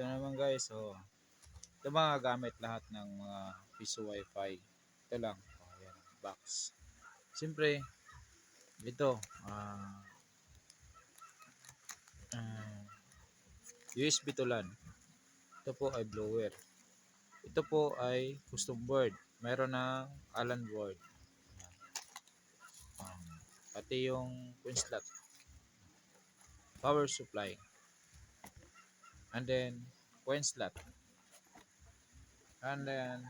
ito naman guys, oh. Ito mga gamit lahat ng mga piso wifi. Ito lang, oh, yan, box. Siyempre, ito, USB to LAN. Ito po ay blower. Ito po ay custom board. Meron ng Allen board. Pati yung pin slot. Power supply. And then, coin slot. And then,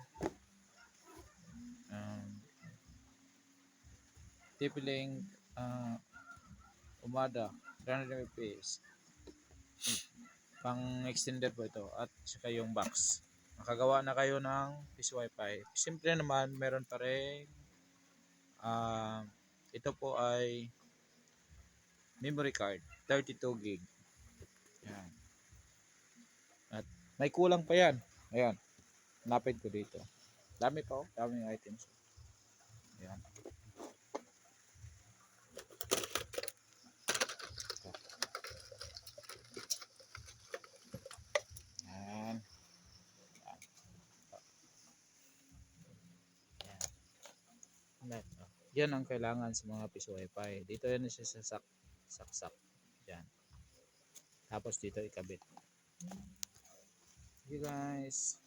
TP-Link Umada 300 fps. Pang extender po ito. At saka yung box. Makagawa na kayo ng piso wifi. Simple naman, meron pa rin ito po ay memory card 32 gig. Yan. At may kulang pa yan. Ayan. Napid ko dito. Dami pa, oh. Daming items. Ayan. Ayan. Ayan. Yan ang kailangan sa mga piso wifi. Dito yan siya sa saksak. Yan. Tapos dito ikabit. Okay guys.